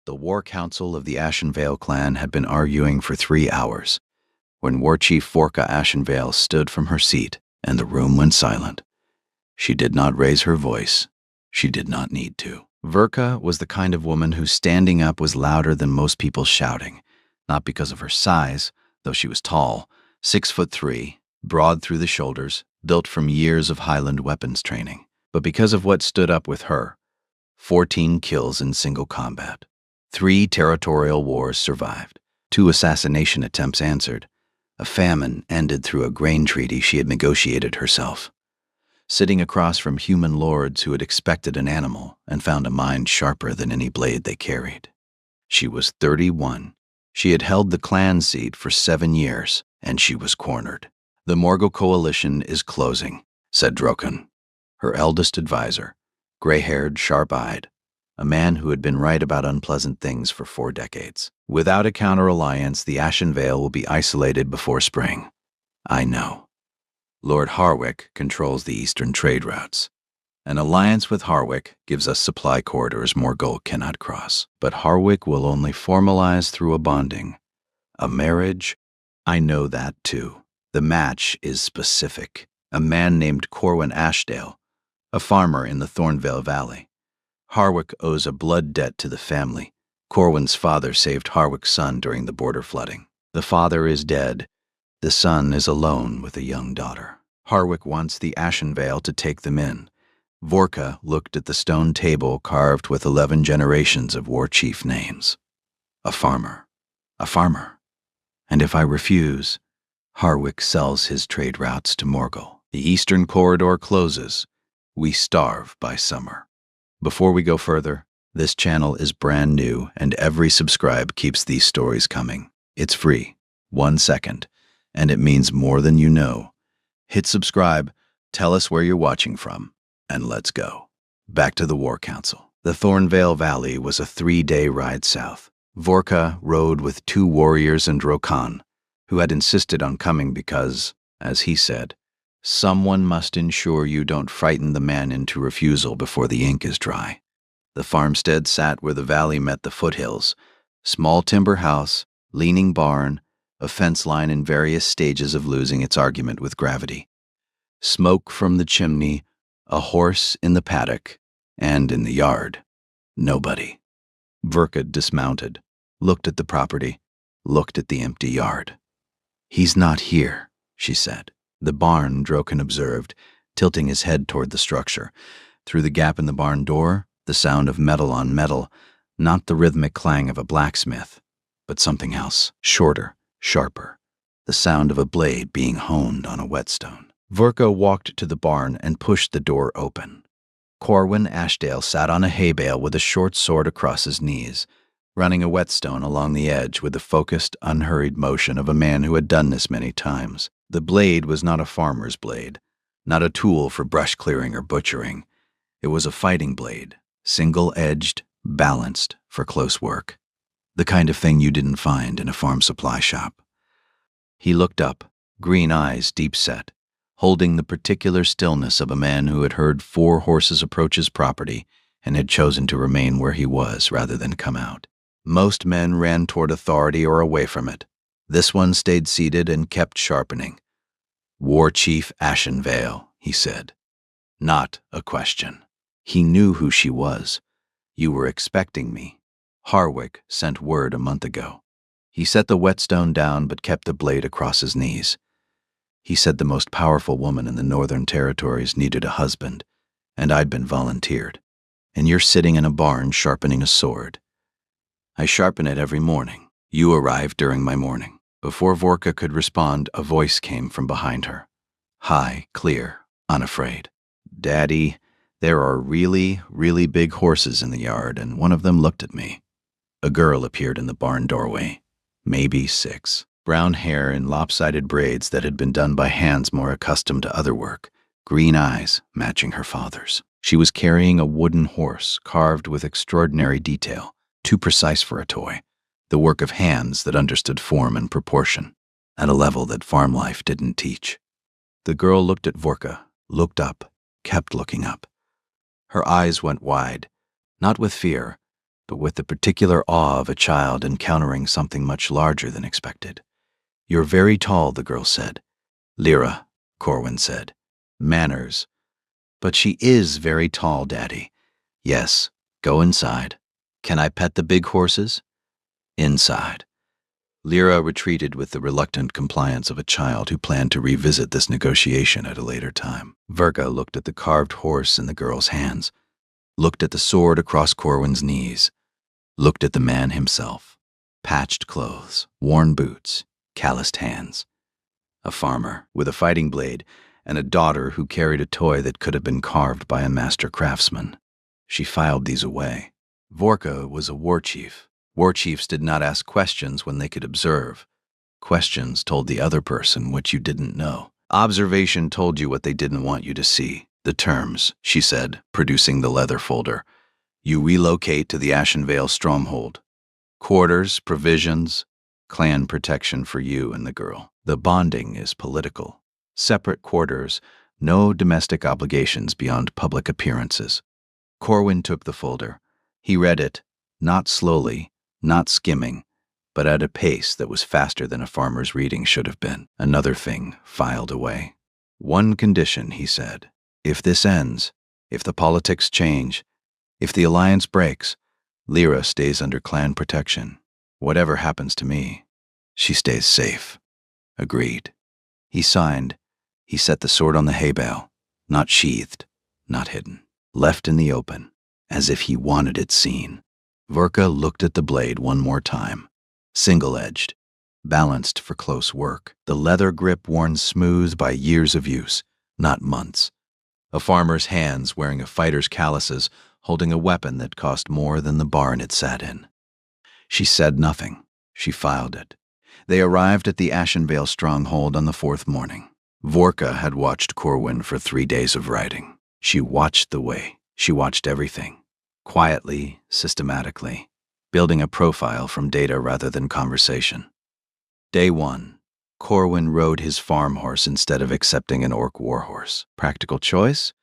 The War Council of the Ashenvale clan had been arguing for 3 hours when War Chief Vorka Ashenvale stood from her seat and the room went silent. She did not raise her voice. She did not need to. Vorka was the kind of woman whose standing up was louder than most people's shouting, not because of her size, though she was tall, 6'3", broad through the shoulders, built from years of Highland weapons training, but because of what stood up with her. 14 kills in single combat. 3 territorial wars survived. 2 assassination attempts answered. A famine ended through a grain treaty she had negotiated herself. Sitting across from human lords who had expected an animal and found a mind sharper than any blade they carried. She was 31. She had held the clan seat for 7 years, and she was cornered. "The Morgul coalition is closing," said Drokan, her eldest advisor, gray-haired, sharp-eyed, a man who had been right about unpleasant things for 4 decades. "Without a counter-alliance, the Ashenvale will be isolated before spring. I know. Lord Harwick controls the eastern trade routes. An alliance with Harwick gives us supply corridors Morgul cannot cross. But Harwick will only formalize through a bonding. A marriage? I know that too. The match is specific. A man named Corwin Ashdale, a farmer in the Thornvale Valley. Harwick owes a blood debt to the family. Corwin's father saved Harwick's son during the border flooding. The father is dead. The son is alone with a young daughter. Harwick wants the Ashenvale to take them in." Vorka looked at the stone table carved with 11 generations of war chief names. "A farmer. A farmer. And if I refuse, Harwick sells his trade routes to Morgul. The eastern corridor closes. We starve by summer." Before we go further, this channel is brand new and every subscribe keeps these stories coming. It's free, 1 second, and it means more than you know. Hit subscribe, tell us where you're watching from, and let's go. Back to the War Council. The Thornvale Valley was a 3-day ride south. Vorka rode with 2 warriors and Drokan, who had insisted on coming because, as he said, someone must ensure you don't frighten the man into refusal before the ink is dry. The farmstead sat where the valley met the foothills. Small timber house, leaning barn, a fence line in various stages of losing its argument with gravity. Smoke from the chimney, a horse in the paddock, and in the yard, nobody. Vorka dismounted, looked at the property, looked at the empty yard. "He's not here," she said. The barn, Drokan observed, tilting his head toward the structure. Through the gap in the barn door, the sound of metal on metal, not the rhythmic clang of a blacksmith, but something else, shorter, sharper, the sound of a blade being honed on a whetstone. Vorka walked to the barn and pushed the door open. Corwin Ashdale sat on a hay bale with a short sword across his knees, running a whetstone along the edge with the focused, unhurried motion of a man who had done this many times. The blade was not a farmer's blade, not a tool for brush clearing or butchering. It was a fighting blade, single-edged, balanced for close work, the kind of thing you didn't find in a farm supply shop. He looked up, green eyes deep-set, holding the particular stillness of a man who had heard 4 horses approach his property and had chosen to remain where he was rather than come out. Most men ran toward authority or away from it. This one stayed seated and kept sharpening. "War Chief Ashenvale," he said. Not a question. He knew who she was. "You were expecting me. Harwick sent word a month ago." He set the whetstone down but kept the blade across his knees. "He said the most powerful woman in the Northern Territories needed a husband, and I'd been volunteered. And you're sitting in a barn sharpening a sword." "I sharpen it every morning. You arrived during my morning." Before Vorka could respond, a voice came from behind her. High, clear, unafraid. "Daddy, there are really, really big horses in the yard, and one of them looked at me." A girl appeared in the barn doorway, maybe 6. Brown hair in lopsided braids that had been done by hands more accustomed to other work, green eyes matching her father's. She was carrying a wooden horse carved with extraordinary detail, too precise for a toy. The work of hands that understood form and proportion, at a level that farm life didn't teach. The girl looked at Vorka, looked up, kept looking up. Her eyes went wide, not with fear, but with the particular awe of a child encountering something much larger than expected. "You're very tall," the girl said. "Lyra," Corwin said. "Manners." "But she is very tall, Daddy." "Yes, go inside." "Can I pet the big horses?" "Inside." Lyra retreated with the reluctant compliance of a child who planned to revisit this negotiation at a later time. Verka looked at the carved horse in the girl's hands, looked at the sword across Corwin's knees, looked at the man himself. Patched clothes, worn boots, calloused hands. A farmer with a fighting blade and a daughter who carried a toy that could have been carved by a master craftsman. She filed these away. Vorka was a war chief. War chiefs did not ask questions when they could observe. Questions told the other person what you didn't know. Observation told you what they didn't want you to see. "The terms," she said, producing the leather folder. "You relocate to the Ashenvale stronghold. Quarters, provisions, clan protection for you and the girl. The bonding is political. Separate quarters, no domestic obligations beyond public appearances." Corwin took the folder. He read it, not slowly, not skimming, but at a pace that was faster than a farmer's reading should have been. Another thing filed away. "One condition," he said. "If this ends, if the politics change, if the alliance breaks, Lyra stays under clan protection. Whatever happens to me, she stays safe." Agreed. He signed. He set the sword on the hay bale, not sheathed, not hidden. Left in the open, as if he wanted it seen. Verka looked at the blade one more time. Single-edged, balanced for close work, the leather grip worn smooth by years of use, not months. A farmer's hands wearing a fighter's calluses, holding a weapon that cost more than the barn it sat in. She said nothing. She filed it. They arrived at the Ashenvale stronghold on the 4th morning. Vorka had watched Corwin for 3 days of writing. She watched the way. She watched everything. Quietly, systematically, building a profile from data rather than conversation. Day 1. Corwin rode his farm horse instead of accepting an orc warhorse. Practical choice?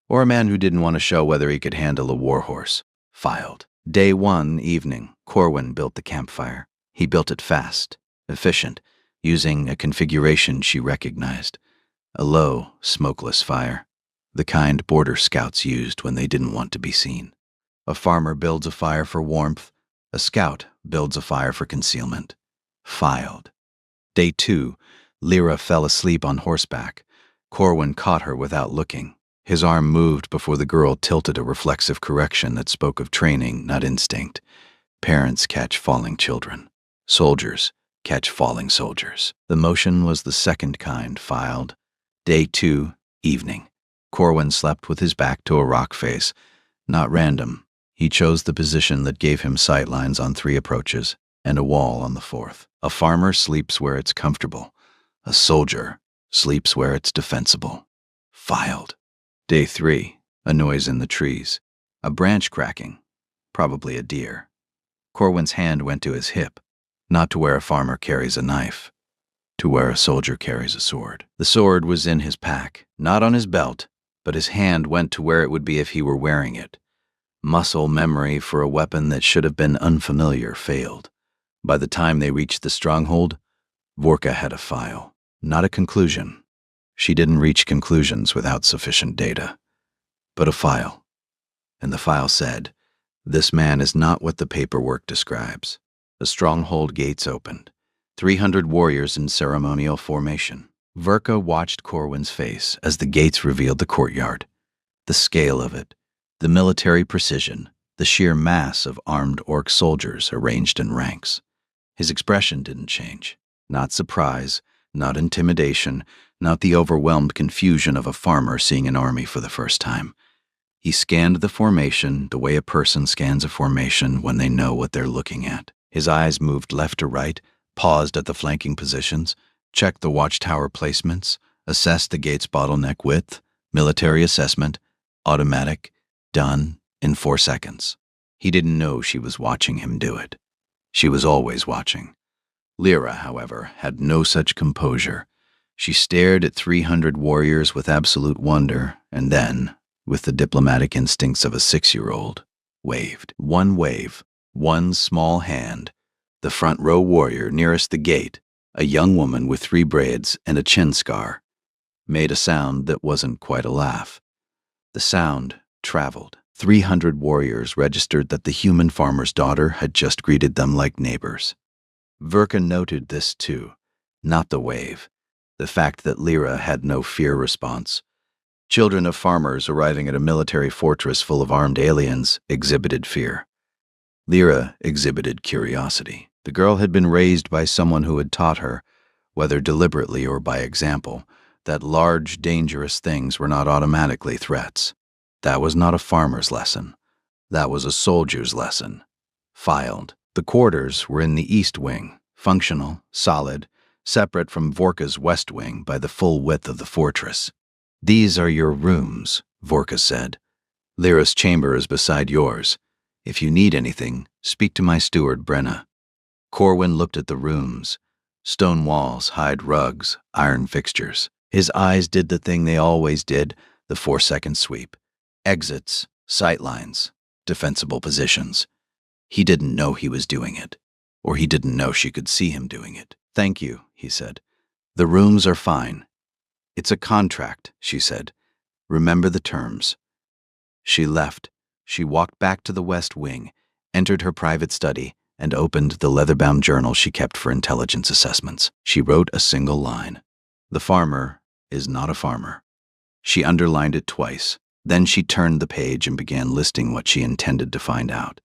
Or a man who didn't want to show whether he could handle a warhorse? Filed. Day 1, evening, Corwin built the campfire. He built it fast, efficient, using a configuration she recognized. A low, smokeless fire. The kind border scouts used when they didn't want to be seen. A farmer builds a fire for warmth. A scout builds a fire for concealment. Filed. Day 2, Lyra fell asleep on horseback. Corwin caught her without looking. His arm moved before the girl tilted a reflexive correction that spoke of training, not instinct. Parents catch falling children. Soldiers catch falling soldiers. The motion was the second kind. Filed. Day 2, evening. Corwin slept with his back to a rock face. Not random. He chose the position that gave him sightlines on 3 approaches and a wall on the 4th. A farmer sleeps where it's comfortable. A soldier sleeps where it's defensible. Filed. Day 3, a noise in the trees. A branch cracking. Probably a deer. Corwin's hand went to his hip, not to where a farmer carries a knife, to where a soldier carries a sword. The sword was in his pack, not on his belt, but his hand went to where it would be if he were wearing it. Muscle memory for a weapon that should have been unfamiliar failed. By the time they reached the stronghold, Vorka had a file, not a conclusion. She didn't reach conclusions without sufficient data, but a file. And the file said, "This man is not what the paperwork describes." The stronghold gates opened. 300 warriors in ceremonial formation. Verka watched Corwin's face as the gates revealed the courtyard. The scale of it, the military precision, the sheer mass of armed orc soldiers arranged in ranks. His expression didn't change. Not surprise, not intimidation, not the overwhelmed confusion of a farmer seeing an army for the first time. He scanned the formation the way a person scans a formation when they know what they're looking at. His eyes moved left to right, paused at the flanking positions, checked the watchtower placements, assessed the gate's bottleneck width, military assessment, automatic, done in 4 seconds. He didn't know she was watching him do it. She was always watching. Lyra, however, had no such composure. She stared at 300 warriors with absolute wonder, and then, with the diplomatic instincts of a 6-year-old, waved. One wave, One small hand, the front row warrior nearest the gate, a young woman with 3 braids and a chin scar, made a sound that wasn't quite a laugh. The sound traveled. 300 warriors registered that the human farmer's daughter had just greeted them like neighbors. Verka noted this too, not the wave, the fact that Lyra had no fear response. Children of farmers arriving at a military fortress full of armed aliens exhibited fear. Lyra exhibited curiosity. The girl had been raised by someone who had taught her, whether deliberately or by example, that large, dangerous things were not automatically threats. That was not a farmer's lesson. That was a soldier's lesson. Filed. The quarters were in the east wing, functional, solid, separate from Vorka's west wing by the full width of the fortress. "These are your rooms," Vorka said. "Lyra's chamber is beside yours. If you need anything, speak to my steward, Brenna." Corwin looked at the rooms. Stone walls, hide rugs, iron fixtures. His eyes did the thing they always did, the 4-second sweep. Exits, sightlines, defensible positions. He didn't know he was doing it, or he didn't know she could see him doing it. "Thank you," he said. "The rooms are fine." "It's a contract," she said. "Remember the terms." She left. She walked back to the west wing, entered her private study, and opened the leather-bound journal she kept for intelligence assessments. She wrote a single line. "The farmer is not a farmer." She underlined it twice. Then she turned the page and began listing what she intended to find out.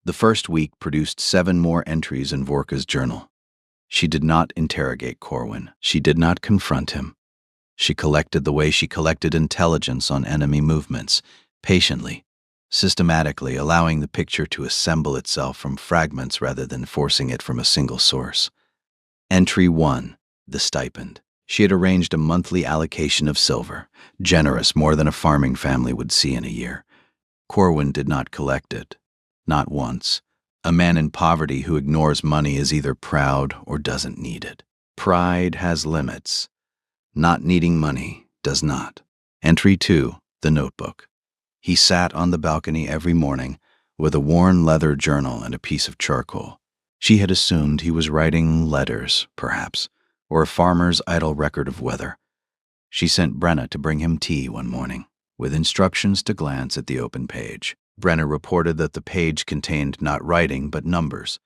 The first week produced 7 more entries in Vorka's journal. She did not interrogate Corwin. She did not confront him. She collected the way she collected intelligence on enemy movements, patiently, systematically, allowing the picture to assemble itself from fragments rather than forcing it from a single source. Entry 1, the stipend. She had arranged a monthly allocation of silver, generous, more than a farming family would see in a year. Corwin did not collect it, not once. A man in poverty who ignores money is either proud or doesn't need it. Pride has limits. Not needing money does not. Entry 2, the notebook. He sat on the balcony every morning with a worn leather journal and a piece of charcoal. She had assumed he was writing letters, perhaps, or a farmer's idle record of weather. She sent Brenna to bring him tea one morning, with instructions to glance at the open page. Brenna reported that the page contained not writing but numbers,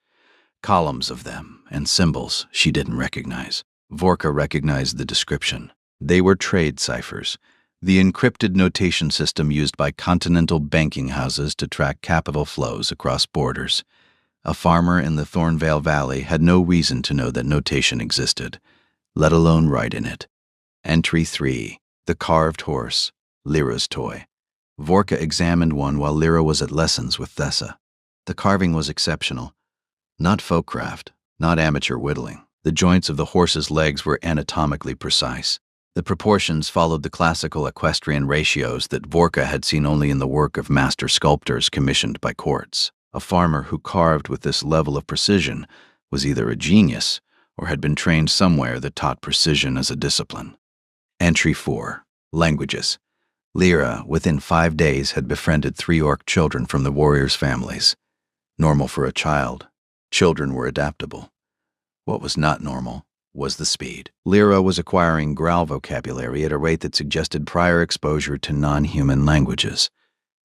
columns of them, and symbols she didn't recognize. Vorka recognized the description. They were trade ciphers, the encrypted notation system used by continental banking houses to track capital flows across borders. A farmer in the Thornvale Valley had no reason to know that notation existed, let alone write in it. Entry 3, the carved horse, Lyra's toy. Vorka examined one while Lyra was at lessons with Thessa. The carving was exceptional. Not folk craft, not amateur whittling. The joints of the horse's legs were anatomically precise. The proportions followed the classical equestrian ratios that Vorka had seen only in the work of master sculptors commissioned by courts. A farmer who carved with this level of precision was either a genius or had been trained somewhere that taught precision as a discipline. Entry 4, languages. Lyra, within 5 days, had befriended 3 orc children from the warriors' families. Normal for a child. Children were adaptable. What was not normal was the speed. Lyra was acquiring growl vocabulary at a rate that suggested prior exposure to non-human languages.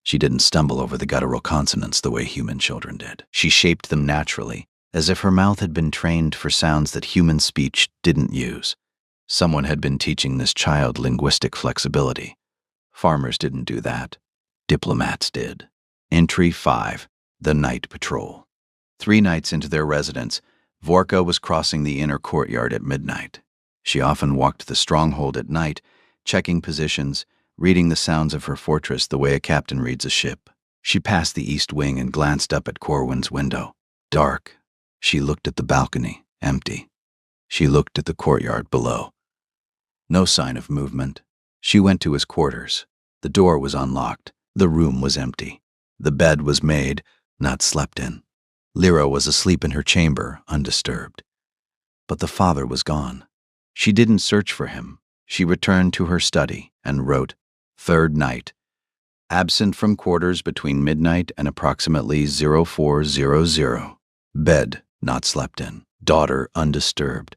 She didn't stumble over the guttural consonants the way human children did. She shaped them naturally, as if her mouth had been trained for sounds that human speech didn't use. Someone had been teaching this child linguistic flexibility. Farmers didn't do that. Diplomats did. Entry 5, the night patrol. 3 nights into their residence, Vorka was crossing the inner courtyard at midnight. She often walked the stronghold at night, checking positions, reading the sounds of her fortress the way a captain reads a ship. She passed the east wing and glanced up at Corwin's window. Dark. She looked at the balcony, empty. She looked at the courtyard below. No sign of movement. She went to his quarters. The door was unlocked. The room was empty. The bed was made, not slept in. Lyra was asleep in her chamber, undisturbed. But the father was gone. She didn't search for him. She returned to her study and wrote, "3rd night. Absent from quarters between midnight and approximately 0400. Bed not slept in. Daughter undisturbed,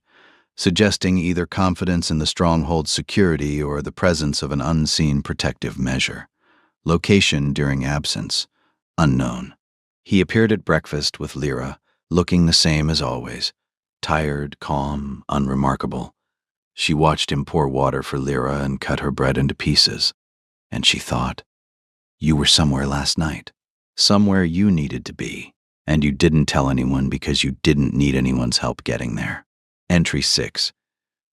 suggesting either confidence in the stronghold's security or the presence of an unseen protective measure. Location during absence unknown. He appeared at breakfast with Lyra, looking the same as always, tired, calm, unremarkable. She watched him pour water for Lyra and cut her bread into pieces, and she thought, "You were somewhere last night, somewhere you needed to be, and you didn't tell anyone because you didn't need anyone's help getting there." Entry 6.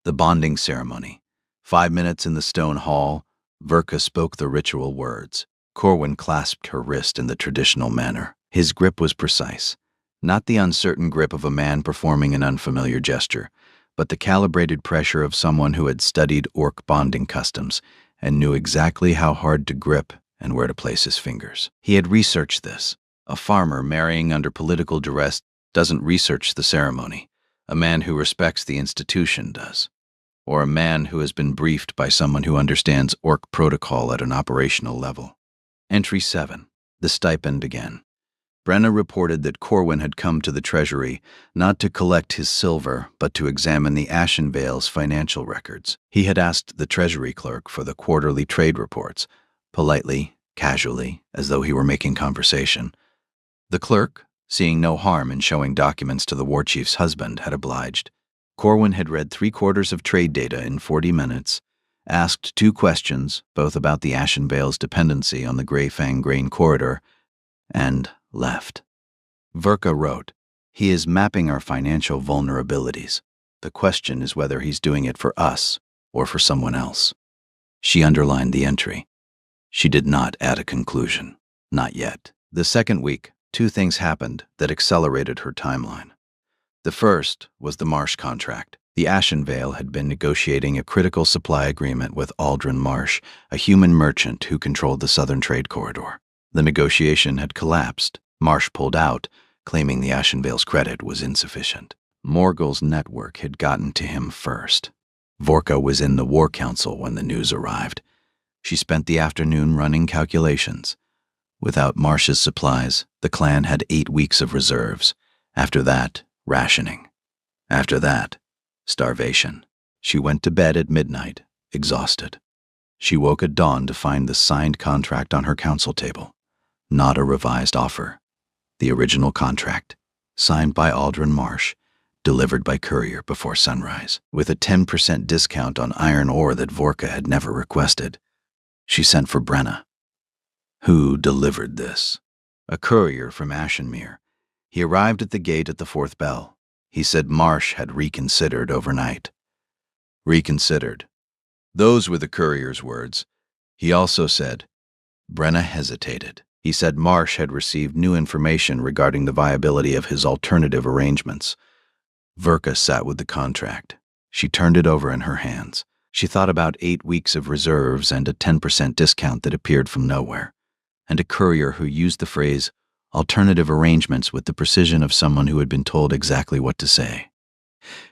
The bonding ceremony. 5 minutes in the stone hall, Verka spoke the ritual words. Corwin clasped her wrist in the traditional manner. His grip was precise, not the uncertain grip of a man performing an unfamiliar gesture, but the calibrated pressure of someone who had studied orc bonding customs and knew exactly how hard to grip and where to place his fingers. He had researched this. A farmer marrying under political duress doesn't research the ceremony. A man who respects the institution does. Or a man who has been briefed by someone who understands orc protocol at an operational level. Entry 7. The stipend again. Brenna reported that Corwin had come to the treasury not to collect his silver, but to examine the Ashenvale's financial records. He had asked the treasury clerk for the quarterly trade reports, politely, casually, as though he were making conversation. The clerk, seeing no harm in showing documents to the war chief's husband, had obliged. Corwin had read 3/4 of trade data in 40 minutes, asked 2 questions, both about the Ashenvale's dependency on the Grey Fang grain corridor, and left. Verka wrote, "He is mapping our financial vulnerabilities. The question is whether he's doing it for us or for someone else." She underlined the entry. She did not add a conclusion. Not yet. The second week, 2 things happened that accelerated her timeline. The first was the Marsh contract. The Ashenvale had been negotiating a critical supply agreement with Aldrin Marsh, a human merchant who controlled the southern trade corridor. The negotiation had collapsed. Marsh pulled out, claiming the Ashenvale's credit was insufficient. Morgul's network had gotten to him first. Vorka was in the War Council when the news arrived. She spent the afternoon running calculations. Without Marsh's supplies, the clan had 8 weeks of reserves. After that, rationing. After that, starvation. She went to bed at midnight, exhausted. She woke at dawn to find the signed contract on her council table. Not a revised offer. The original contract, signed by Aldrin Marsh, delivered by courier before sunrise, with a 10% discount on iron ore that Vorka had never requested. She sent for Brenna. Who delivered this? A courier from Ashenmere. He arrived at the gate at the 4th bell. He said Marsh had reconsidered overnight. Reconsidered. Those were the courier's words. He also said, Brenna hesitated. He said Marsh had received new information regarding the viability of his alternative arrangements. Verka sat with the contract. She turned it over in her hands. She thought about 8 weeks of reserves and a 10% discount that appeared from nowhere, and a courier who used the phrase alternative arrangements with the precision of someone who had been told exactly what to say.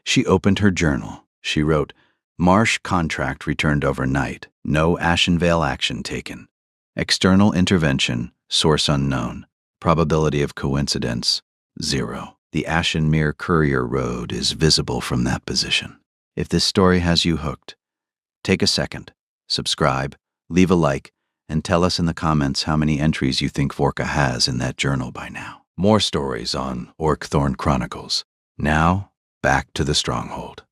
She opened her journal. She wrote, Marsh contract returned overnight. No Ashenvale action taken. External intervention, source unknown. Probability of coincidence, 0. The Ashenmere Courier Road is visible from that position. If this story has you hooked, take a second, subscribe, leave a like, and tell us in the comments how many entries you think Vorka has in that journal by now. More stories on Orkthorn Chronicles. Now, back to the stronghold.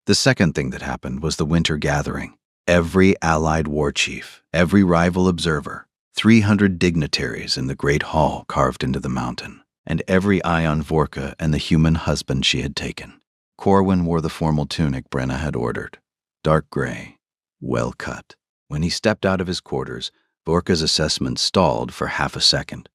The second thing that happened was the winter gathering. Every allied war chief, every rival observer, 300 dignitaries in the great hall carved into the mountain, and every eye on Vorka and the human husband she had taken. Corwin wore the formal tunic Brenna had ordered, dark gray, well cut. When he stepped out of his quarters, Vorka's assessment stalled for half a second.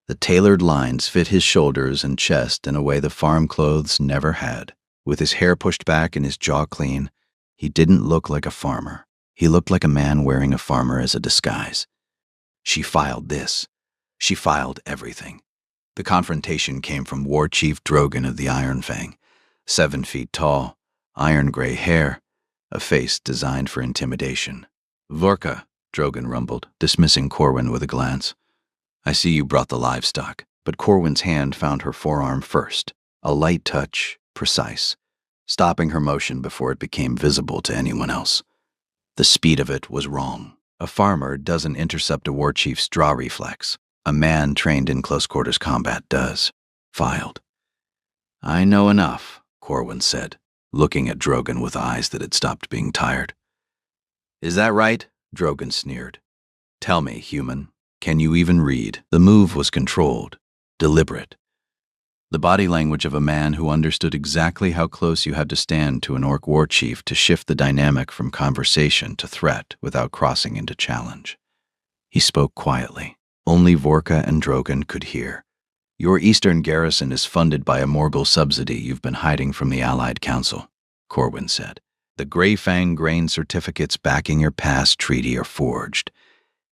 The tailored lines fit his shoulders and chest in a way the farm clothes never had. With his hair pushed back and his jaw clean, he didn't look like a farmer. He looked like a man wearing a farmer as a disguise. She filed this. She filed everything. The confrontation came from War Chief Drogan of the Iron Fang, 7 feet tall, iron gray hair, a face designed for intimidation. Vorka, Drogon rumbled, dismissing Corwin with a glance. I see you brought the livestock. But Corwin's hand found her forearm first, a light touch, precise, stopping her motion before it became visible to anyone else. The speed of it was wrong. A farmer doesn't intercept a war chief's draw reflex. A man trained in close-quarters combat does. Filed. I know enough, Corwin said, looking at Drogon with eyes that had stopped being tired. Is that right? Drogon sneered. Tell me, human, can you even read? The move was controlled, deliberate. The body language of a man who understood exactly how close you had to stand to an orc war chief to shift the dynamic from conversation to threat without crossing into challenge. He spoke quietly. Only Vorka and Drogon could hear. Your eastern garrison is funded by a Morgul subsidy you've been hiding from the Allied Council, Corwin said. The Grey Fang grain certificates backing your past treaty are forged,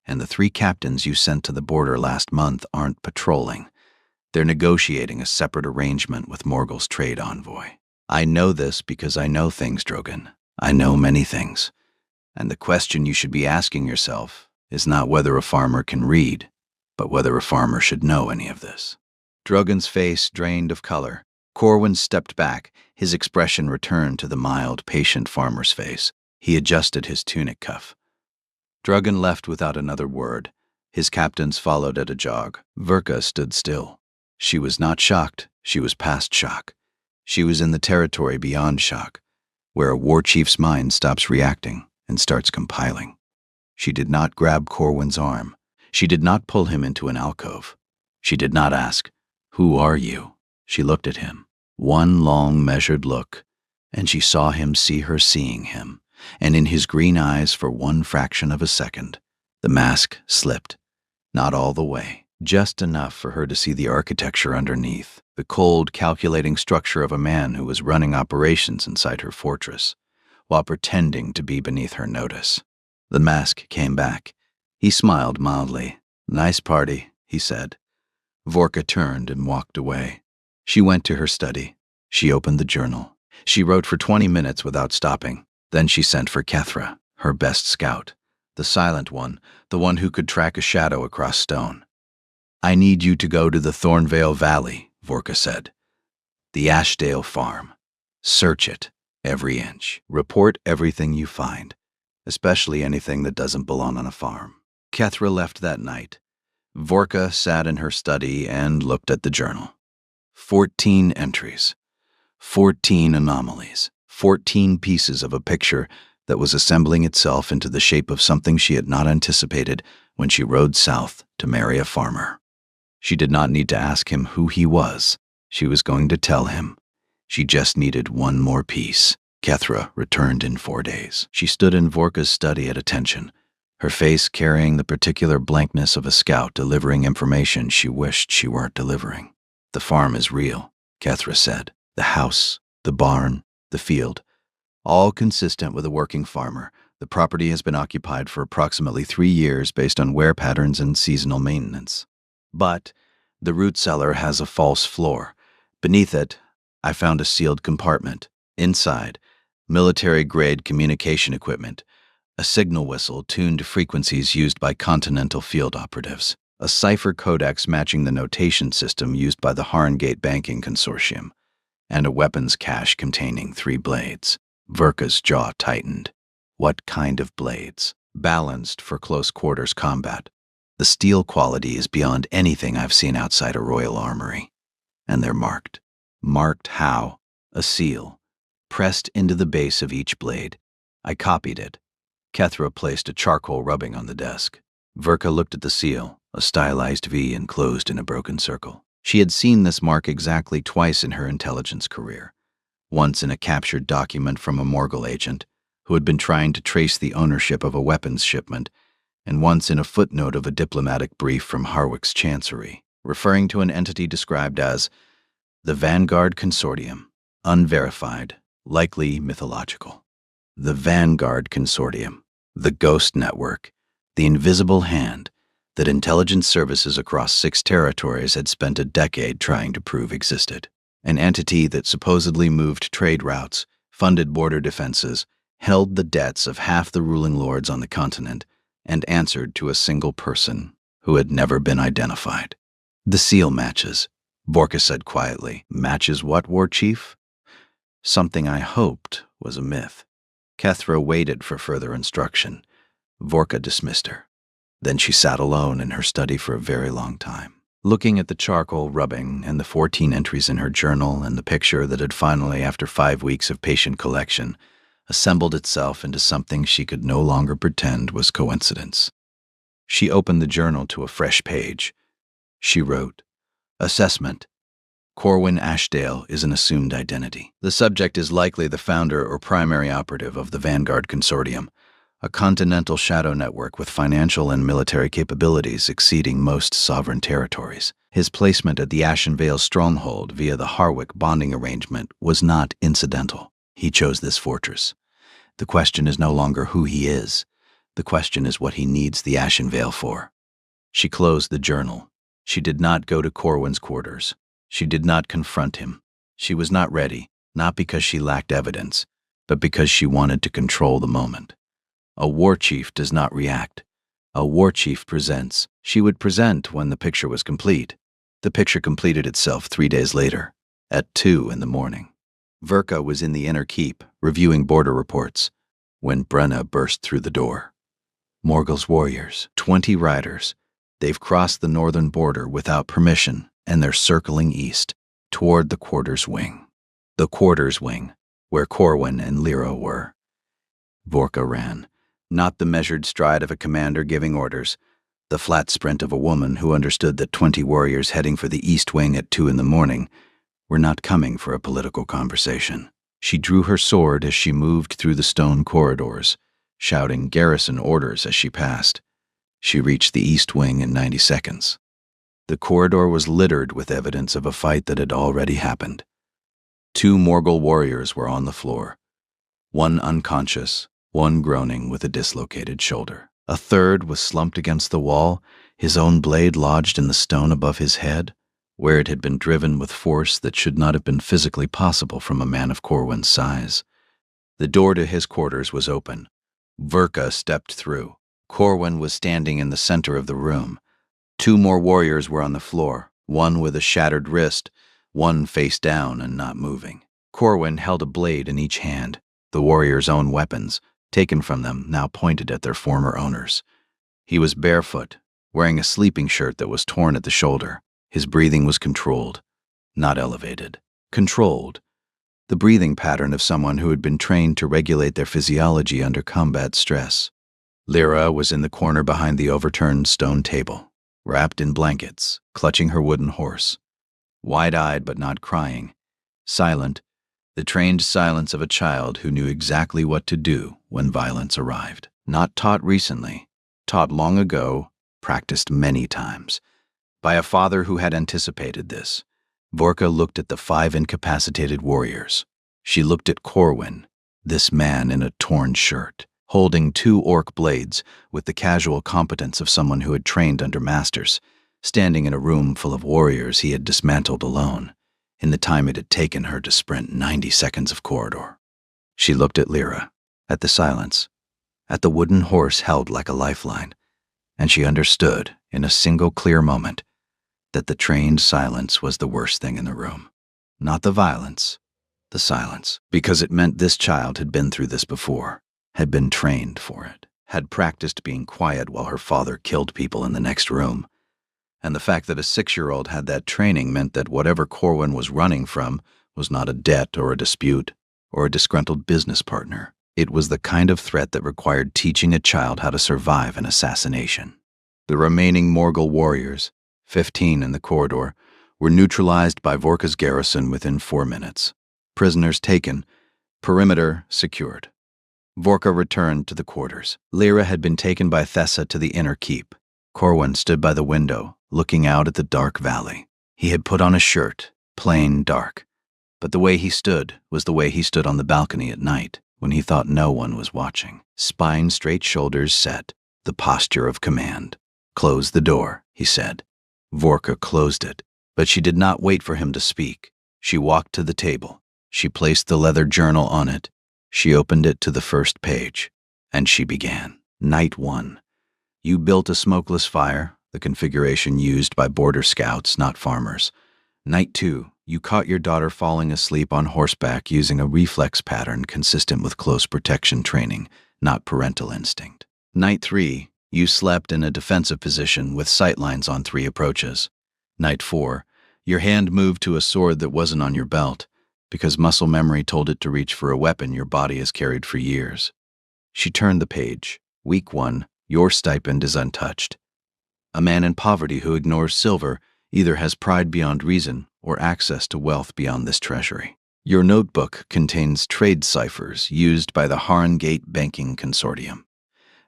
and the 3 captains you sent to the border last month aren't patrolling. They're negotiating a separate arrangement with Morgul's trade envoy. I know this because I know things, Drogon. I know many things. And the question you should be asking yourself is not whether a farmer can read, but whether a farmer should know any of this. Drogon's face drained of color. Corwin stepped back. His expression returned to the mild, patient farmer's face. He adjusted his tunic cuff. Drogon left without another word. His captains followed at a jog. Vorka stood still. She was not shocked. She was past shock. She was in the territory beyond shock, where a war chief's mind stops reacting and starts compiling. She did not grab Corwin's arm. She did not pull him into an alcove. She did not ask, "Who are you?" She looked at him. One long, measured look, and she saw him see her seeing him, and in his green eyes for one fraction of a second, the mask slipped. Not all the way, just enough for her to see the architecture underneath, the cold, calculating structure of a man who was running operations inside her fortress, while pretending to be beneath her notice. The mask came back. He smiled mildly. "Nice party," he said. Vorka turned and walked away. She went to her study. She opened the journal. She wrote for 20 minutes without stopping. Then she sent for Kethra, her best scout, the silent one, the one who could track a shadow across stone. "I need you to go to the Thornvale Valley," Vorka said. "The Ashdale farm. Search it, every inch. Report everything you find, especially anything that doesn't belong on a farm." Kethra left that night. Vorka sat in her study and looked at the journal. 14 entries. 14 anomalies. 14 pieces of a picture that was assembling itself into the shape of something she had not anticipated when she rode south to marry a farmer. She did not need to ask him who he was. She was going to tell him. She just needed one more piece. Kethra returned in 4 days. She stood in Vorka's study at attention, her face carrying the particular blankness of a scout delivering information she wished she weren't delivering. "The farm is real," Kethra said. "The house, the barn, the field, all consistent with a working farmer. The property has been occupied for approximately 3 years based on wear patterns and seasonal maintenance. But the root cellar has a false floor. Beneath it, I found a sealed compartment. Inside, military-grade communication equipment, a signal whistle tuned to frequencies used by Continental field operatives, a cipher codex matching the notation system used by the Harngate Banking Consortium, and a weapons cache containing 3 blades. Vorka's jaw tightened. What kind of blades? Balanced for close-quarters combat. The steel quality is beyond anything I've seen outside a royal armory. And they're marked. Marked how? A seal, pressed into the base of each blade. I copied it. Kethra placed a charcoal rubbing on the desk. Vorka looked at the seal, a stylized V enclosed in a broken circle. She had seen this mark exactly twice in her intelligence career. Once in a captured document from a Morgul agent who had been trying to trace the ownership of a weapons shipment, and once in a footnote of a diplomatic brief from Harwick's Chancery, referring to an entity described as the Vanguard Consortium, unverified, likely mythological. The Vanguard Consortium, the Ghost Network, the invisible hand that intelligence services across 6 territories had spent a decade trying to prove existed. An entity that supposedly moved trade routes, funded border defenses, held the debts of half the ruling lords on the continent, and answered to a single person who had never been identified. "The seal matches," Vorka said quietly. "Matches what, War Chief?" Something I hoped was a myth. Kethra waited for further instruction. Vorka dismissed her. Then she sat alone in her study for a very long time, looking at the charcoal rubbing and the 14 entries in her journal and the picture that had finally, after 5 weeks of patient collection, assembled itself into something she could no longer pretend was coincidence. She opened the journal to a fresh page. She wrote, "Assessment. Corwin Ashdale is an assumed identity. The subject is likely the founder or primary operative of the Vanguard Consortium, a continental shadow network with financial and military capabilities exceeding most sovereign territories. His placement at the Ashenvale stronghold via the Harwick bonding arrangement was not incidental. He chose this fortress. The question is no longer who he is. The question is what he needs the Ashenvale for." She closed the journal. She did not go to Corwin's quarters. She did not confront him. She was not ready, not because she lacked evidence, but because she wanted to control the moment. A war chief does not react. A war chief presents. She would present when the picture was complete. The picture completed itself 3 days later, at 2 in the morning. Vorka was in the inner keep, reviewing border reports, when Brenna burst through the door. "Morgul's warriors, 20 riders. They've crossed the northern border without permission, and they're circling east, toward the quarters wing." The quarters wing, where Corwin and Lyra were. Vorka ran, not the measured stride of a commander giving orders, the flat sprint of a woman who understood that 20 warriors heading for the east wing at 2 in the morning were not coming for a political conversation. She drew her sword as she moved through the stone corridors, shouting garrison orders as she passed. She reached the east wing in 90 seconds. The corridor was littered with evidence of a fight that had already happened. 2 Morgul warriors were on the floor, one unconscious, one groaning with a dislocated shoulder. A third was slumped against the wall, his own blade lodged in the stone above his head, where it had been driven with force that should not have been physically possible from a man of Corwin's size. The door to his quarters was open. Vorka stepped through. Corwin was standing in the center of the room. 2 more warriors were on the floor, one with a shattered wrist, one face down and not moving. Corwin held a blade in each hand, the warriors' own weapons, taken from them, now pointed at their former owners. He was barefoot, wearing a sleeping shirt that was torn at the shoulder. His breathing was controlled, not elevated. Controlled. The breathing pattern of someone who had been trained to regulate their physiology under combat stress. Lyra was in the corner behind the overturned stone table, wrapped in blankets, clutching her wooden horse. Wide-eyed but not crying. Silent, the trained silence of a child who knew exactly what to do when violence arrived. Not taught recently, taught long ago, practiced many times. By a father who had anticipated this. Vorka looked at the 5 incapacitated warriors. She looked at Corwin, this man in a torn shirt, holding 2 orc blades with the casual competence of someone who had trained under masters, standing in a room full of warriors he had dismantled alone, in the time it had taken her to sprint 90 seconds of corridor. She looked at Lyra, at the silence, at the wooden horse held like a lifeline, and she understood, in a single clear moment, that the trained silence was the worst thing in the room. Not the violence, the silence, because it meant this child had been through this before, had been trained for it, had practiced being quiet while her father killed people in the next room. And the fact that a 6-year-old had that training meant that whatever Corwin was running from was not a debt or a dispute or a disgruntled business partner. It was the kind of threat that required teaching a child how to survive an assassination. The remaining Morgul warriors, 15 in the corridor, were neutralized by Vorka's garrison within 4 minutes. Prisoners taken, perimeter secured. Vorka returned to the quarters. Lyra had been taken by Thessa to the inner keep. Corwin stood by the window, looking out at the dark valley. He had put on a shirt, plain dark, but the way he stood was the way he stood on the balcony at night, when he thought no one was watching. Spine straight, shoulders set, the posture of command. "Close the door," he said. Vorka closed it, but she did not wait for him to speak. She walked to the table. She placed the leather journal on it. She opened it to the first page, and she began. Night 1. You built a smokeless fire, the configuration used by border scouts, not farmers. Night 2, you caught your daughter falling asleep on horseback using a reflex pattern consistent with close protection training, not parental instinct. Night 3, you slept in a defensive position with sightlines on 3 approaches. Night 4, your hand moved to a sword that wasn't on your belt, because muscle memory told it to reach for a weapon your body has carried for years. She turned the page. Week 1, your stipend is untouched. A man in poverty who ignores silver either has pride beyond reason or access to wealth beyond this treasury. Your notebook contains trade ciphers used by the Harngate Banking Consortium,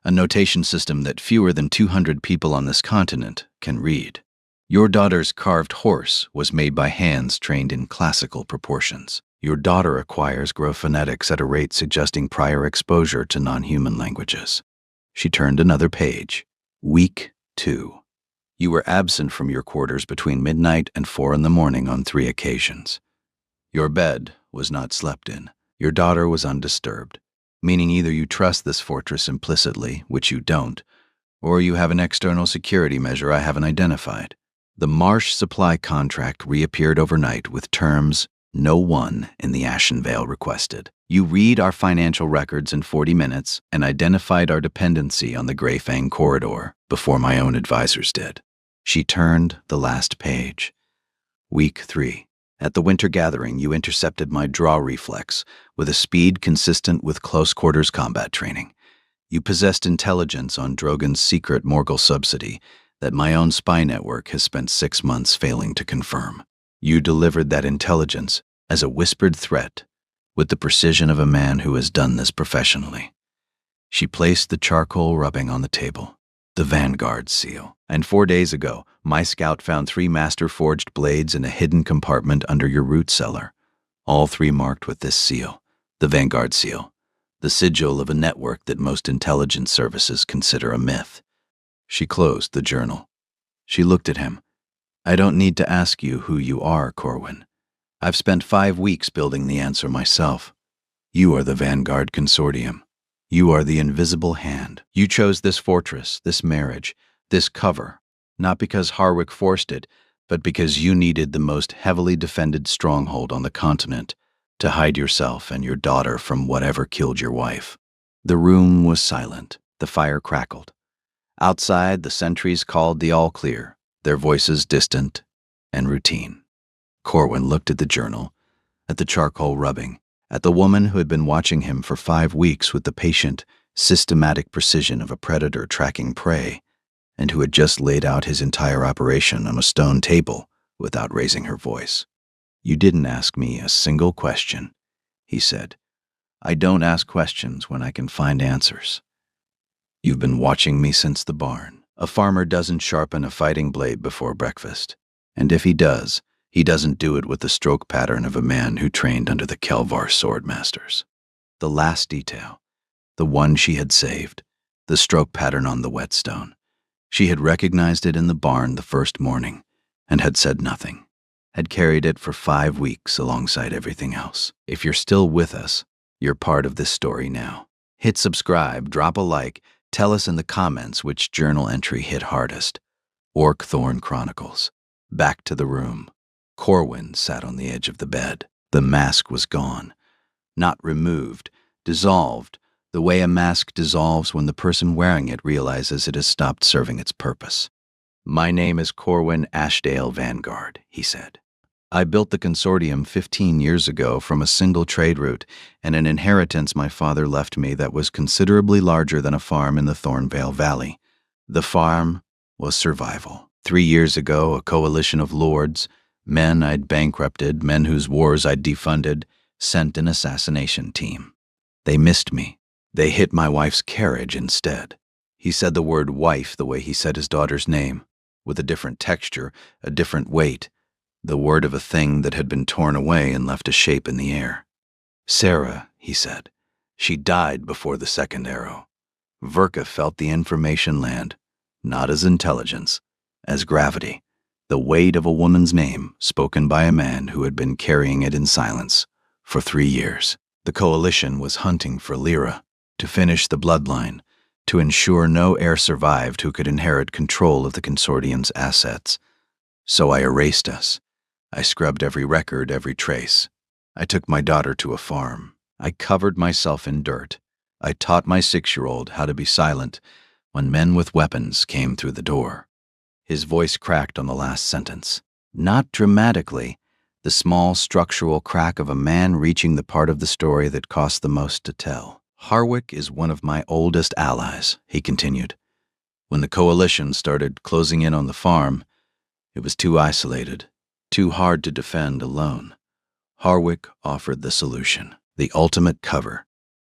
a notation system that fewer than 200 people on this continent can read. Your daughter's carved horse was made by hands trained in classical proportions. Your daughter acquires growphonetics at a rate suggesting prior exposure to non-human languages. She turned another page. Week 2. You were absent from your quarters between midnight and 4 in the morning on 3 occasions. Your bed was not slept in. Your daughter was undisturbed, meaning either you trust this fortress implicitly, which you don't, or you have an external security measure I haven't identified. The Marsh supply contract reappeared overnight with terms no one in the Ashen Vale requested. You read our financial records in 40 minutes and identified our dependency on the Greyfang corridor before my own advisors did. She turned the last page. Week 3. At the winter gathering, you intercepted my draw reflex with a speed consistent with close quarters combat training. You possessed intelligence on Drogon's secret Morgul subsidy that my own spy network has spent 6 months failing to confirm. You delivered that intelligence as a whispered threat with the precision of a man who has done this professionally. She placed the charcoal rubbing on the table, the Vanguard seal. And 4 days ago, my scout found 3 master-forged blades in a hidden compartment under your root cellar, all 3 marked with this seal, the Vanguard seal, the sigil of a network that most intelligence services consider a myth. She closed the journal. She looked at him. I don't need to ask you who you are, Corwin. I've spent 5 weeks building the answer myself. You are the Vanguard Consortium. You are the invisible hand. You chose this fortress, this marriage, this cover, not because Harwick forced it, but because you needed the most heavily defended stronghold on the continent to hide yourself and your daughter from whatever killed your wife. The room was silent. The fire crackled. Outside, the sentries called the all clear, their voices distant and routine. Corwin looked at the journal, at the charcoal rubbing, at the woman who had been watching him for 5 weeks with the patient, systematic precision of a predator tracking prey, and who had just laid out his entire operation on a stone table without raising her voice. You didn't ask me a single question, he said. I don't ask questions when I can find answers. You've been watching me since the barn. A farmer doesn't sharpen a fighting blade before breakfast, and if he does, he doesn't do it with the stroke pattern of a man who trained under the Kelvar swordmasters. The last detail, the one she had saved, the stroke pattern on the whetstone. She had recognized it in the barn the first morning and had said nothing, had carried it for 5 weeks alongside everything else. If you're still with us, you're part of this story now. Hit subscribe, drop a like, tell us in the comments which journal entry hit hardest. Orkthorn Chronicles. Back to the room. Corwin sat on the edge of the bed. The mask was gone. Not removed, dissolved, the way a mask dissolves when the person wearing it realizes it has stopped serving its purpose. My name is Corwin Ashdale Vanguard, he said. I built the consortium 15 years ago from a single trade route and an inheritance my father left me that was considerably larger than a farm in the Thornvale Valley. The farm was survival. 3 years ago, a coalition of lords, men I'd bankrupted, men whose wars I'd defunded, sent an assassination team. They missed me. They hit my wife's carriage instead. He said the word wife the way he said his daughter's name, with a different texture, a different weight, the word of a thing that had been torn away and left a shape in the air. Sarah, he said. She died before the second arrow. Verka felt the information land, not as intelligence, as gravity, the weight of a woman's name spoken by a man who had been carrying it in silence for 3 years. The coalition was hunting for Lyra, to finish the bloodline, to ensure no heir survived who could inherit control of the consortium's assets. So I erased us. I scrubbed every record, every trace. I took my daughter to a farm. I covered myself in dirt. I taught my 6-year-old how to be silent when men with weapons came through the door. His voice cracked on the last sentence. Not dramatically, the small structural crack of a man reaching the part of the story that cost the most to tell. Harwick is one of my oldest allies, he continued. When the coalition started closing in on the farm, it was too isolated, too hard to defend alone. Harwick offered the solution, the ultimate cover.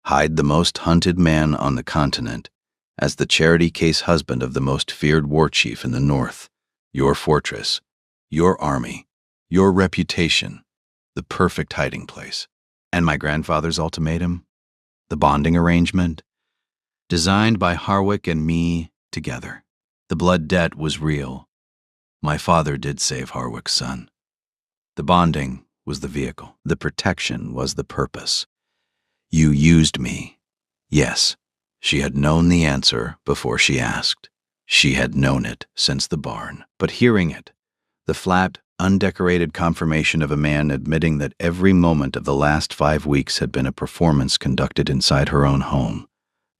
Hide the most hunted man on the continent as the charity case husband of the most feared war chief in the north. Your fortress, your army, your reputation, the perfect hiding place. And my grandfather's ultimatum? The bonding arrangement? Designed by Harwick and me together. The blood debt was real. My father did save Harwick's son. The bonding was the vehicle. The protection was the purpose. You used me. Yes, she had known the answer before she asked. She had known it since the barn. But hearing it, the flat, undecorated confirmation of a man admitting that every moment of the last 5 weeks had been a performance conducted inside her own home,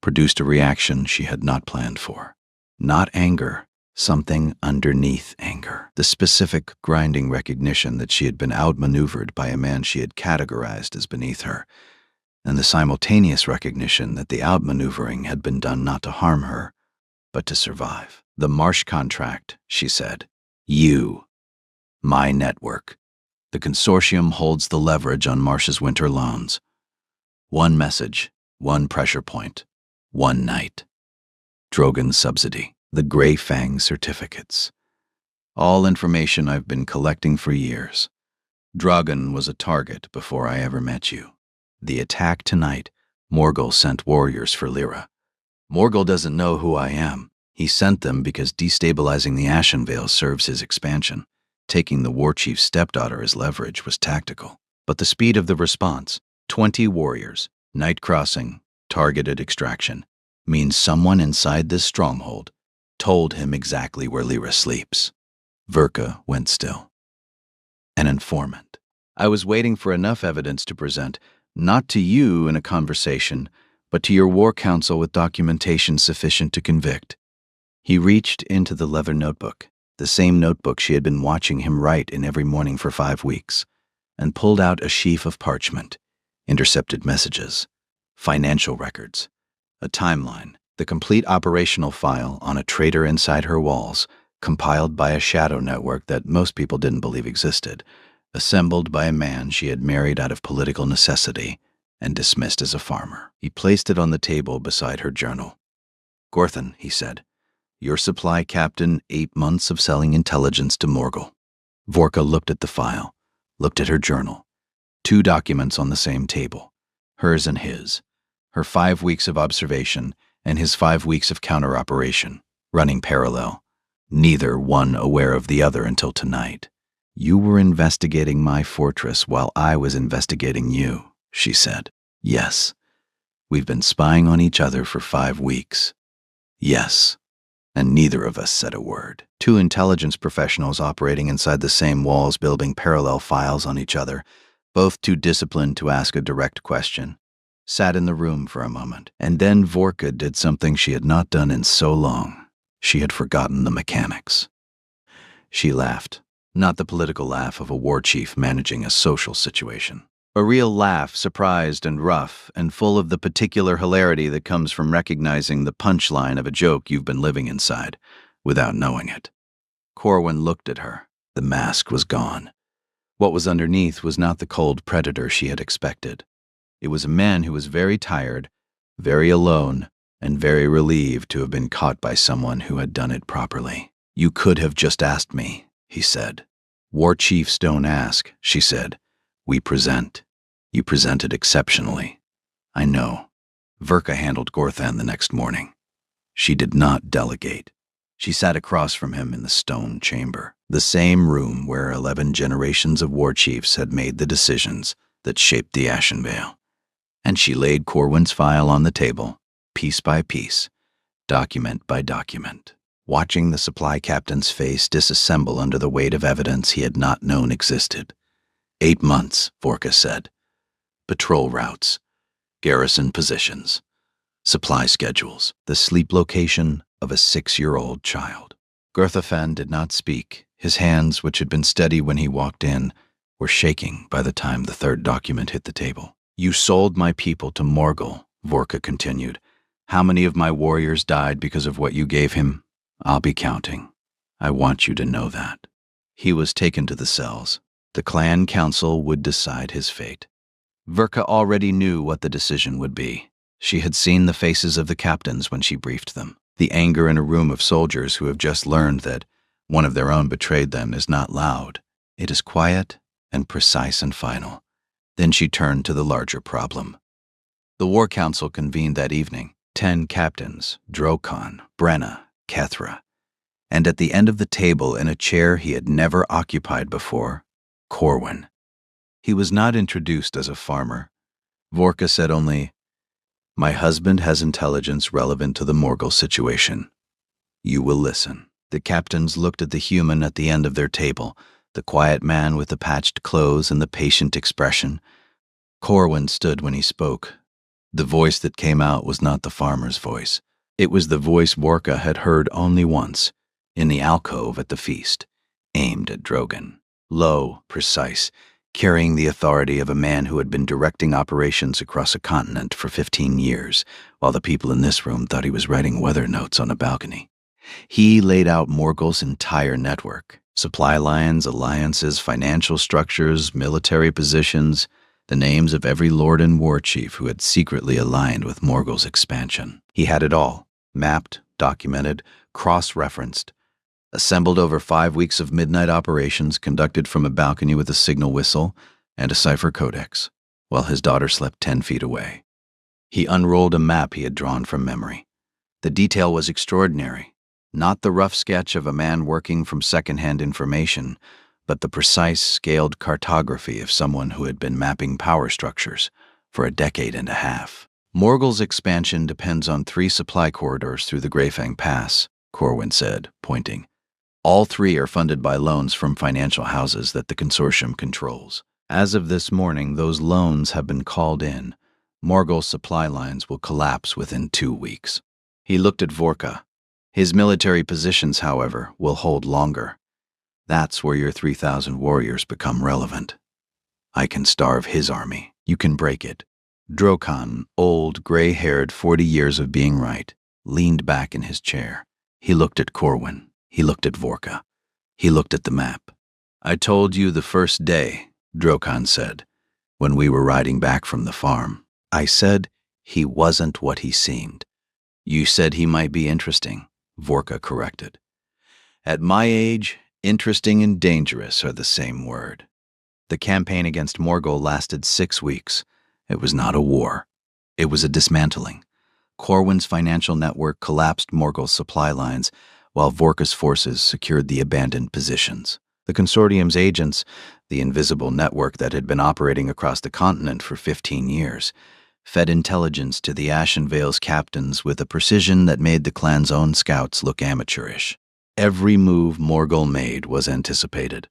produced a reaction she had not planned for. Not anger, something underneath anger. The specific, grinding recognition that she had been outmaneuvered by a man she had categorized as beneath her, and the simultaneous recognition that the outmaneuvering had been done not to harm her, but to survive. The Marsh contract, she said. You. My network. The consortium holds the leverage on Marsh's winter loans. One message, one pressure point, one night. Drogon's subsidy, the Grey Fang certificates. All information I've been collecting for years. Drogon was a target before I ever met you. The attack tonight, Morgul sent warriors for Lyra. Morgul doesn't know who I am. He sent them because destabilizing the Ashenvale serves his expansion. Taking the war chief's stepdaughter as leverage was tactical. But the speed of the response, 20 warriors, night crossing, targeted extraction, means someone inside this stronghold told him exactly where Lyra sleeps. Verka went still. An informant. I was waiting for enough evidence to present, not to you in a conversation, but to your war council with documentation sufficient to convict. He reached into the leather notebook, the same notebook she had been watching him write in every morning for 5 weeks, and pulled out a sheaf of parchment, intercepted messages, financial records, a timeline, the complete operational file on a traitor inside her walls, compiled by a shadow network that most people didn't believe existed, assembled by a man she had married out of political necessity and dismissed as a farmer. He placed it on the table beside her journal. Gorthan, he said, your supply captain 8 months of selling intelligence to Morgul. Vorka looked at the file, looked at her journal. 2 documents on the same table, hers and his. Her 5 weeks of observation and his 5 weeks of counter-operation, running parallel. Neither one aware of the other until tonight. You were investigating my fortress while I was investigating you, she said. Yes. We've been spying on each other for 5 weeks. Yes. And neither of us said a word. 2 intelligence professionals operating inside the same walls, building parallel files on each other, both too disciplined to ask a direct question, sat in the room for a moment. And then Vorka did something she had not done in so long. She had forgotten the mechanics. She laughed, not the political laugh of a war chief managing a social situation. A real laugh, surprised and rough, and full of the particular hilarity that comes from recognizing the punchline of a joke you've been living inside, without knowing it. Corwin looked at her. The mask was gone. What was underneath was not the cold predator she had expected. It was a man who was very tired, very alone, and very relieved to have been caught by someone who had done it properly. You could have just asked me, he said. War chiefs don't ask, she said. We present. You presented exceptionally. I know. Verka handled Gorthan the next morning. She did not delegate. She sat across from him in the stone chamber, the same room where 11 generations of war chiefs had made the decisions that shaped the Ashenvale. And she laid Corwin's file on the table, piece by piece, document by document, watching the supply captain's face disassemble under the weight of evidence he had not known existed. 8 months, Vorka said. Patrol routes, garrison positions, supply schedules, the sleep location of a 6-year-old child. Gurthafen did not speak. His hands, which had been steady when he walked in, were shaking by the time the third document hit the table. You sold my people to Morgul, Vorka continued. How many of my warriors died because of what you gave him? I'll be counting. I want you to know that. He was taken to the cells. The clan council would decide his fate. Vorka already knew what the decision would be. She had seen the faces of the captains when she briefed them. The anger in a room of soldiers who have just learned that one of their own betrayed them is not loud. It is quiet and precise and final. Then she turned to the larger problem. The War Council convened that evening. 10 captains, Drokon, Brenna, Kethra, and at the end of the table, in a chair he had never occupied before, Corwin. He was not introduced as a farmer. Vorka said only, "My husband has intelligence relevant to the Morgul situation. You will listen." The captains looked at the human at the end of their table, the quiet man with the patched clothes and the patient expression. Corwin stood when he spoke. The voice that came out was not the farmer's voice. It was the voice Vorka had heard only once, in the alcove at the feast, aimed at Drogon. Low, precise, carrying the authority of a man who had been directing operations across a continent for 15 years, while the people in this room thought he was writing weather notes on a balcony. He laid out Morgul's entire network: supply lines, alliances, financial structures, military positions, the names of every lord and war chief who had secretly aligned with Morgul's expansion. He had it all, mapped, documented, cross-referenced, assembled over 5 weeks of midnight operations conducted from a balcony with a signal whistle and a cipher codex, while his daughter slept 10 feet away. He unrolled a map he had drawn from memory. The detail was extraordinary, not the rough sketch of a man working from second-hand information, but the precise, scaled cartography of someone who had been mapping power structures for a decade and a half. Morgul's expansion depends on 3 supply corridors through the Greyfang Pass, Corwin said, pointing. All 3 are funded by loans from financial houses that the consortium controls. As of this morning, those loans have been called in. Morgul's supply lines will collapse within 2 weeks. He looked at Vorka. His military positions, however, will hold longer. That's where your 3,000 warriors become relevant. I can starve his army. You can break it. Drokon, old, gray-haired, 40 years of being right, leaned back in his chair. He looked at Corwin. He looked at Vorka. He looked at the map. I told you the first day, Drokon said, when we were riding back from the farm. I said he wasn't what he seemed. You said he might be interesting, Vorka corrected. At my age, interesting and dangerous are the same word. The campaign against Morgul lasted 6 weeks. It was not a war. It was a dismantling. Corwin's financial network collapsed Morgul's supply lines, while Vorka's forces secured the abandoned positions. The consortium's agents, the invisible network that had been operating across the continent for 15 years, fed intelligence to the Ashen Vale's captains with a precision that made the clan's own scouts look amateurish. Every move Morgul made was anticipated.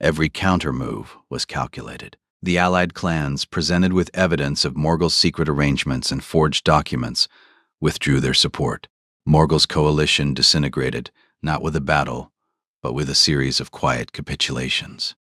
Every counter-move was calculated. The allied clans, presented with evidence of Morgul's secret arrangements and forged documents, withdrew their support. Morgul's coalition disintegrated, not with a battle, but with a series of quiet capitulations.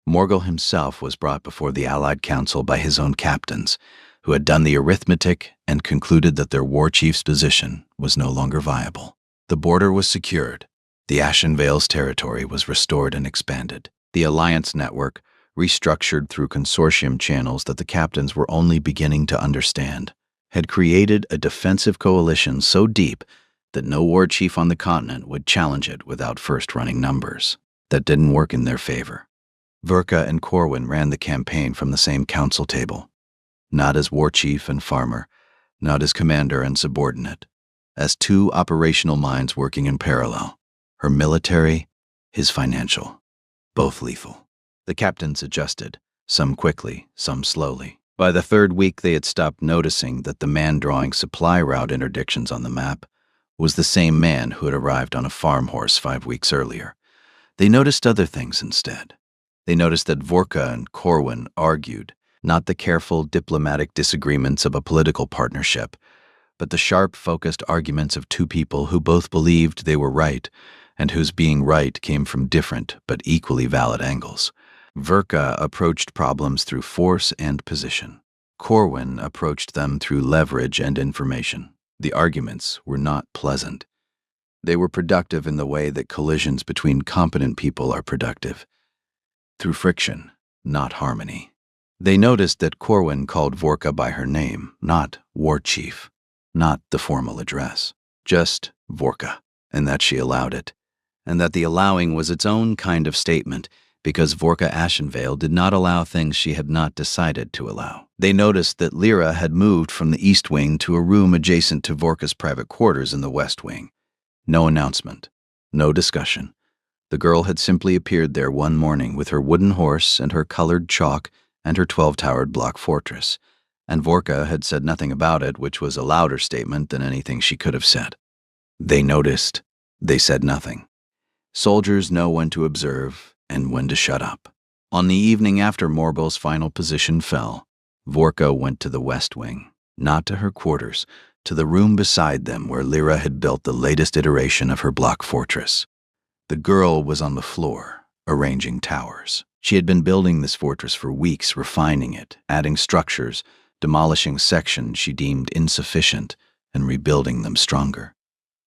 Morgul himself was brought before the Allied Council by his own captains, who had done the arithmetic and concluded that their war chief's position was no longer viable. The border was secured. The Ashen Vale's territory was restored and expanded. The alliance network, restructured through consortium channels that the captains were only beginning to understand, had created a defensive coalition so deep that no war chief on the continent would challenge it without first running numbers. That didn't work in their favor. Vorka and Corwin ran the campaign from the same council table, not as war chief and farmer, not as commander and subordinate, as 2 operational minds working in parallel, her military, his financial, both lethal. The captains adjusted, some quickly, some slowly. By the 3rd week, they had stopped noticing that the man drawing supply route interdictions on the map was the same man who had arrived on a farm horse 5 weeks earlier. They noticed other things instead. They noticed that Vorka and Corwin argued, not the careful diplomatic disagreements of a political partnership, but the sharp, focused arguments of two people who both believed they were right, and whose being right came from different but equally valid angles. Vorka approached problems through force and position. Corwin approached them through leverage and information. The arguments were not pleasant. They were productive in the way that collisions between competent people are productive, through friction, not harmony. They noticed that Corwin called Vorka by her name, not War Chief, not the formal address, just Vorka, and that she allowed it, and that the allowing was its own kind of statement, because Vorka Ashenvale did not allow things she had not decided to allow. They noticed that Lyra had moved from the East Wing to a room adjacent to Vorka's private quarters in the West Wing. No announcement, no discussion. The girl had simply appeared there one morning with her wooden horse and her colored chalk and her 12-towered block fortress, and Vorka had said nothing about it, which was a louder statement than anything she could have said. They noticed. They said nothing. Soldiers know when to observe and when to shut up. On the evening after Morgul's final position fell, Vorka went to the West Wing, not to her quarters, to the room beside them where Lyra had built the latest iteration of her block fortress. The girl was on the floor, arranging towers. She had been building this fortress for weeks, refining it, adding structures, demolishing sections she deemed insufficient, and rebuilding them stronger.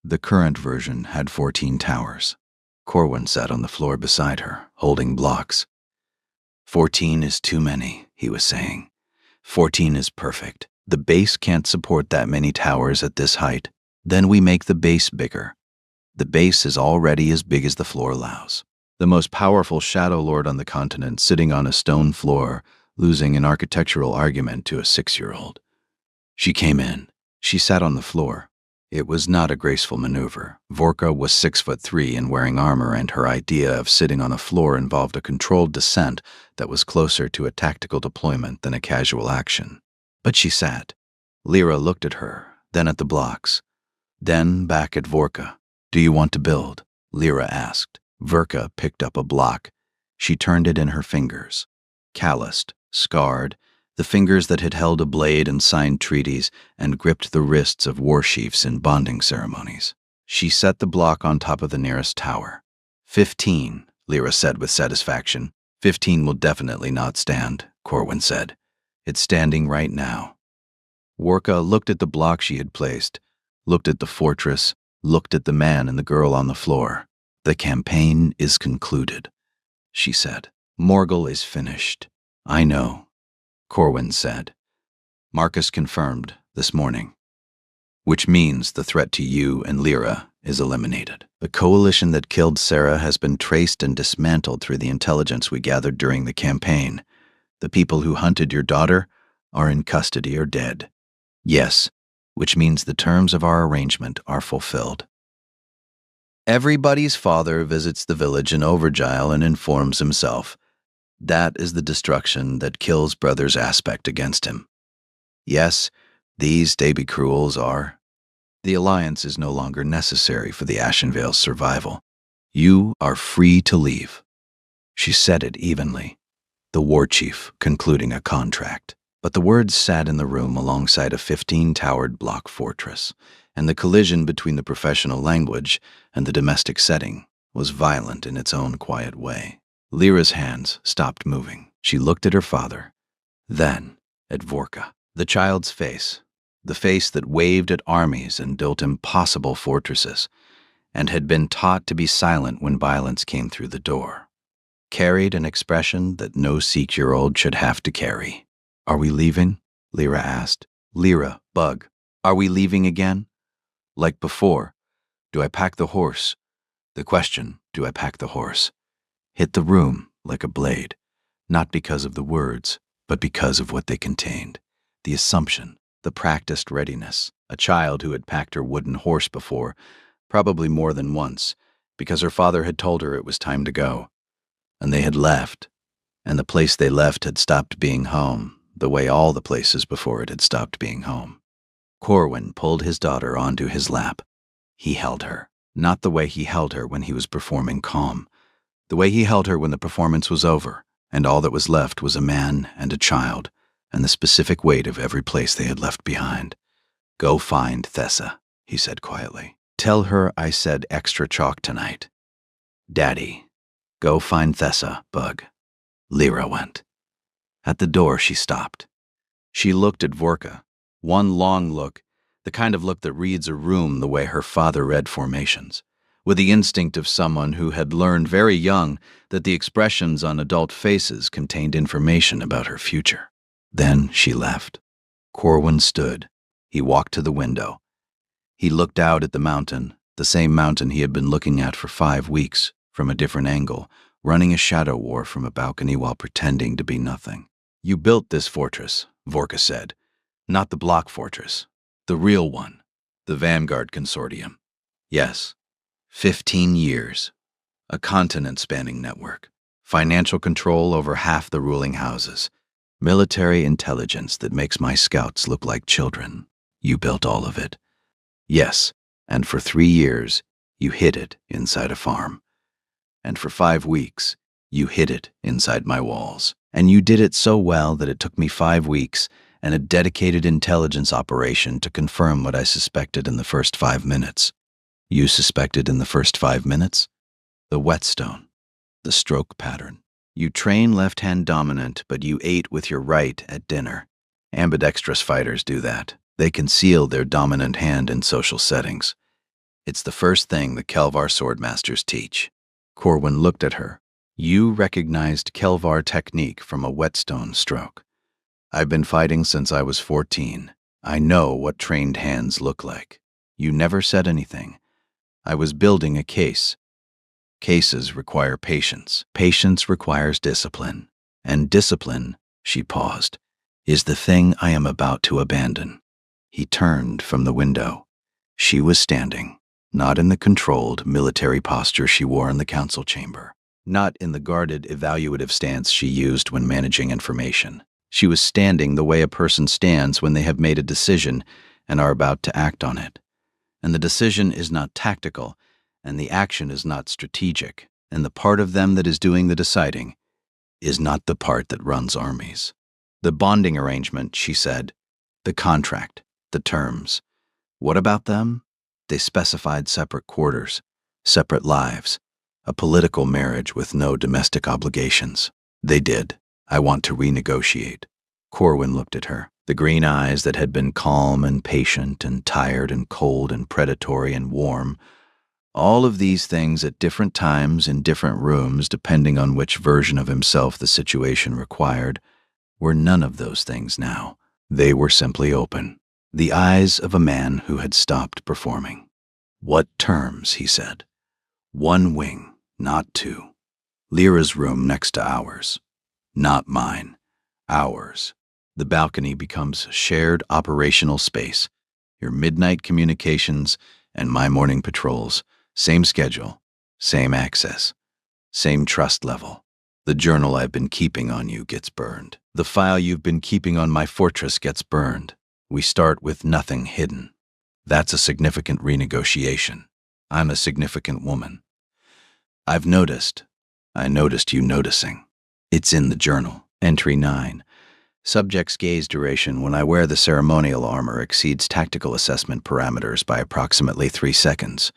The current version had 14 towers. Corwin sat on the floor beside her, holding blocks. 14 is too many, he was saying. 14 is perfect. The base can't support that many towers at this height. Then we make the base bigger. The base is already as big as the floor allows. The most powerful Shadow Lord on the continent sitting on a stone floor, losing an architectural argument to a 6-year-old. She came in. She sat on the floor. It was not a graceful maneuver. Vorka was 6'3" and wearing armor, and her idea of sitting on a floor involved a controlled descent that was closer to a tactical deployment than a casual action. But she sat. Lyra looked at her, then at the blocks, then back at Vorka. "Do you want to build?" Lyra asked. Vorka picked up a block. She turned it in her fingers. Calloused, scarred, the fingers that had held a blade and signed treaties and gripped the wrists of war chiefs in bonding ceremonies. She set the block on top of the nearest tower. 15, Lyra said with satisfaction. 15 will definitely not stand, Corwin said. It's standing right now. Vorka looked at the block she had placed, looked at the fortress, looked at the man and the girl on the floor. "The campaign is concluded," she said. "Morgul is finished." "I know," Corwin said. "Marcus confirmed this morning. Which means the threat to you and Lyra is eliminated. The coalition that killed Sarah has been traced and dismantled through the intelligence we gathered during the campaign. The people who hunted your daughter are in custody or dead. Yes, which means the terms of our arrangement are fulfilled. Everybody's father visits the village in Overgile and informs himself. That is the destruction that kills brother's aspect against him. Yes, these Debicruels are. The alliance is no longer necessary for the Ashenvale's survival. You are free to leave." She said it evenly, the war chief concluding a contract. But the words sat in the room alongside a 15-towered block fortress, and the collision between the professional language and the domestic setting was violent in its own quiet way. Lyra's hands stopped moving. She looked at her father, then at Vorka. The child's face, the face that waved at armies and built impossible fortresses, and had been taught to be silent when violence came through the door, carried an expression that no 6-year-old should have to carry. "Are we leaving?" Lyra asked. "Lyra, Bug, are we leaving again? Like before, do I pack the horse?" The question, do I pack the horse, hit the room like a blade, not because of the words, but because of what they contained. The assumption, the practiced readiness. A child who had packed her wooden horse before, probably more than once, because her father had told her it was time to go. And they had left, and the place they left had stopped being home, the way all the places before it had stopped being home. Corwin pulled his daughter onto his lap. He held her. Not the way he held her when he was performing calm. The way he held her when the performance was over, and all that was left was a man and a child, and the specific weight of every place they had left behind. "Go find Thessa," he said quietly. "Tell her I said extra chalk tonight. Daddy, go find Thessa, Bug." Lyra went. At the door, she stopped. She looked at Vorka. One long look, the kind of look that reads a room the way her father read formations, with the instinct of someone who had learned very young that the expressions on adult faces contained information about her future. Then she left. Corwin stood. He walked to the window. He looked out at the mountain, the same mountain he had been looking at for 5 weeks, from a different angle, running a shadow war from a balcony while pretending to be nothing. "You built this fortress," Vorka said. "Not the block fortress. The real one. The Vanguard Consortium." "Yes. 15 years. A continent-spanning network. Financial control over half the ruling houses. Military intelligence that makes my scouts look like children. You built all of it." "Yes, and for 3 years, you hid it inside a farm. And for 5 weeks, you hid it inside my walls. And you did it so well that it took me 5 weeks and a dedicated intelligence operation to confirm what I suspected in the first 5 minutes." "You suspected in the first 5 minutes?" "The whetstone. The stroke pattern. You train left-hand dominant, but you ate with your right at dinner. Ambidextrous fighters do that. They conceal their dominant hand in social settings. It's the first thing the Kelvar swordmasters teach." Corwin looked at her. "You recognized Kelvar technique from a whetstone stroke. I've been fighting since I was 14. I know what trained hands look like. You never said anything. I was building a case. Cases require patience. Patience requires discipline. And discipline," she paused, "is the thing I am about to abandon." He turned from the window. She was standing, not in the controlled military posture she wore in the council chamber, not in the guarded evaluative stance she used when managing information. She was standing the way a person stands when they have made a decision and are about to act on it. And the decision is not tactical, and the action is not strategic, and the part of them that is doing the deciding is not the part that runs armies. "The bonding arrangement," she said. "The contract. The terms. What about them? They specified separate quarters, separate lives, a political marriage with no domestic obligations. They did. I want to renegotiate." Corwin looked at her. The green eyes that had been calm and patient and tired and cold and predatory and warm, all of these things at different times in different rooms depending on which version of himself the situation required, were none of those things now. They were simply open. The eyes of a man who had stopped performing. "What terms?" he said. "1 wing, not 2. Lyra's room next to ours. Not mine. Ours. The balcony becomes shared operational space. Your midnight communications and my morning patrols. Same schedule. Same access. Same trust level. The journal I've been keeping on you gets burned. The file you've been keeping on my fortress gets burned. We start with nothing hidden. That's a significant renegotiation. I'm a significant woman. I noticed you noticing. It's in the journal. Entry 9. Subject's gaze duration when I wear the ceremonial armor exceeds tactical assessment parameters by approximately 3 seconds.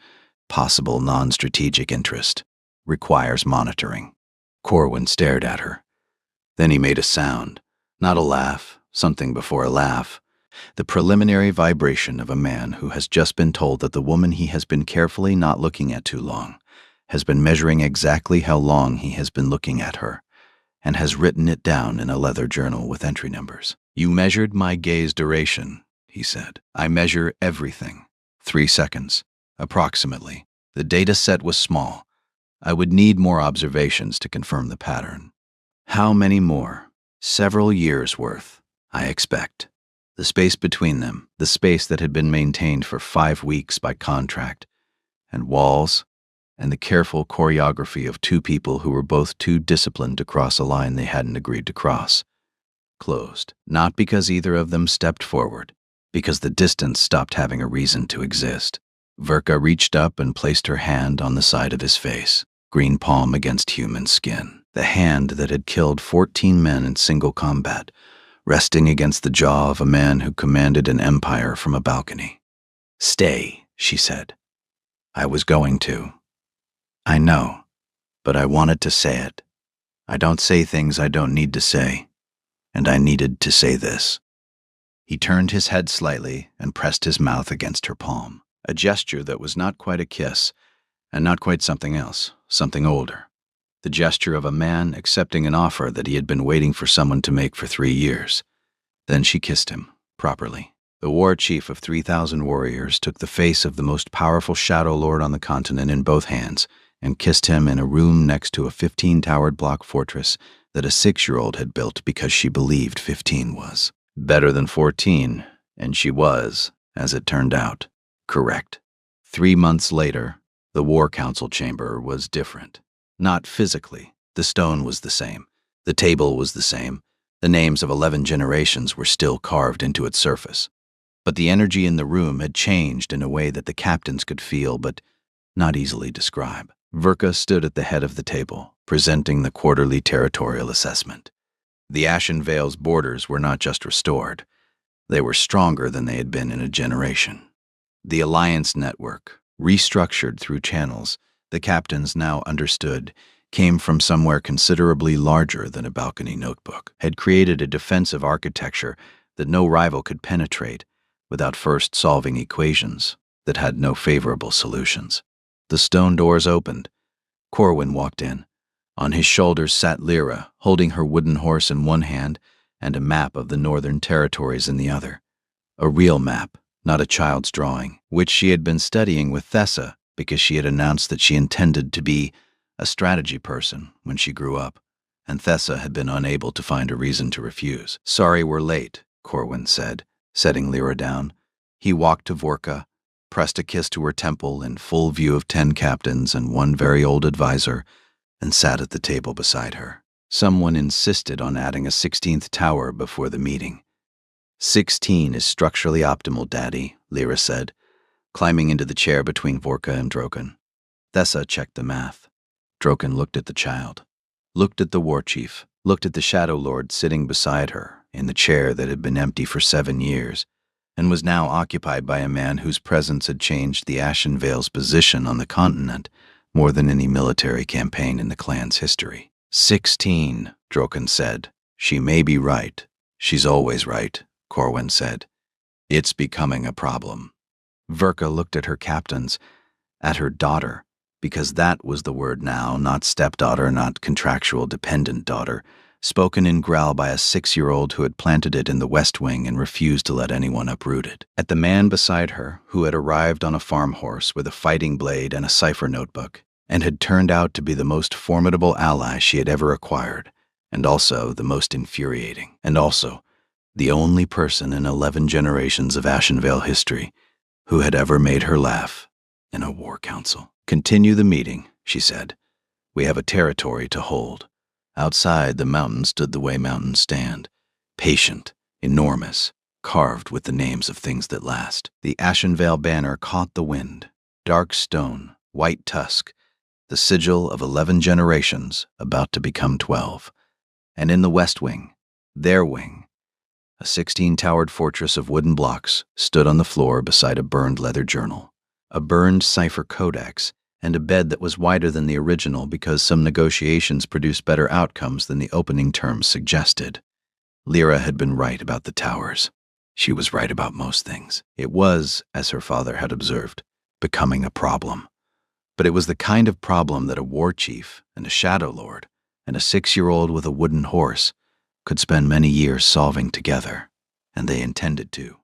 Possible non-strategic interest. Requires monitoring." Corwin stared at her. Then he made a sound. Not a laugh, something before a laugh. The preliminary vibration of a man who has just been told that the woman he has been carefully not looking at too long has been measuring exactly how long he has been looking at her, and has written it down in a leather journal with entry numbers. "You measured my gaze duration," he said. "I measure everything. 3 seconds, approximately. The data set was small. I would need more observations to confirm the pattern." "How many more?" "Several years' worth, I expect." The space between them, the space that had been maintained for 5 weeks by contract, and walls, and the careful choreography of 2 people who were both too disciplined to cross a line they hadn't agreed to cross, closed. Not because either of them stepped forward, because the distance stopped having a reason to exist. Verka reached up and placed her hand on the side of his face, green palm against human skin. The hand that had killed 14 men in single combat, resting against the jaw of a man who commanded an empire from a balcony. "Stay," she said. "I was going to. I know, but I wanted to say it. I don't say things I don't need to say, and I needed to say this." He turned his head slightly and pressed his mouth against her palm, a gesture that was not quite a kiss, and not quite something else, something older. The gesture of a man accepting an offer that he had been waiting for someone to make for 3 years. Then she kissed him, properly. The war chief of 3,000 warriors took the face of the most powerful shadow lord on the continent in both hands and kissed him in a room next to a 15-towered block fortress that a 6-year-old had built because she believed 15 was better than 14, and she was, as it turned out, correct. 3 months later, the War Council chamber was different. Not physically. The stone was the same. The table was the same. The names of 11 generations were still carved into its surface. But the energy in the room had changed in a way that the captains could feel but not easily describe. Verka stood at the head of the table, presenting the quarterly territorial assessment. The Ashen Vale's borders were not just restored. They were stronger than they had been in a generation. The alliance network, restructured through channels the captains now understood, came from somewhere considerably larger than a balcony notebook, had created a defensive architecture that no rival could penetrate without first solving equations that had no favorable solutions. The stone doors opened. Corwin walked in. On his shoulders sat Lyra, holding her wooden horse in one hand and a map of the northern territories in the other. A real map, not a child's drawing, which she had been studying with Thessa because she had announced that she intended to be a strategy person when she grew up, and Thessa had been unable to find a reason to refuse. "Sorry we're late," Corwin said, setting Lyra down. He walked to Vorka, pressed a kiss to her temple in full view of 10 captains and 1 very old advisor, and sat at the table beside her. Someone insisted on adding a 16th tower before the meeting. 16 is structurally optimal, Daddy, Lyra said, climbing into the chair between Vorka and Drogon. Thessa checked the math. Drogon looked at the child, looked at the war chief, looked at the Shadow Lord sitting beside her in the chair that had been empty for 7 years, and was now occupied by a man whose presence had changed the Ashen Vale's position on the continent more than any military campaign in the clan's history. 16, Drogon said. "She may be right. She's always right," Corwin said. "It's becoming a problem." Verka looked at her captains, at her daughter, because that was the word now, not stepdaughter, not contractual dependent daughter, spoken in growl by a 6-year-old who had planted it in the West Wing and refused to let anyone uproot it. At the man beside her, who had arrived on a farm horse with a fighting blade and a cipher notebook, and had turned out to be the most formidable ally she had ever acquired, and also the most infuriating, and also the only person in 11 generations of Ashen Vale history who had ever made her laugh in a war council. "Continue the meeting," she said. "We have a territory to hold." Outside, the mountain stood the way mountains stand, patient, enormous, carved with the names of things that last. The Ashen Vale banner caught the wind, dark stone, white tusk, the sigil of 11 generations about to become 12. And in the West Wing, their wing, a 16-towered fortress of wooden blocks stood on the floor beside a burned leather journal, a burned cipher codex, and a bed that was wider than the original because some negotiations produced better outcomes than the opening terms suggested. Lyra had been right about the towers. She was right about most things. It was, as her father had observed, becoming a problem. But it was the kind of problem that a war chief and a shadow lord and a 6-year-old with a wooden horse could spend many years solving together, and they intended to.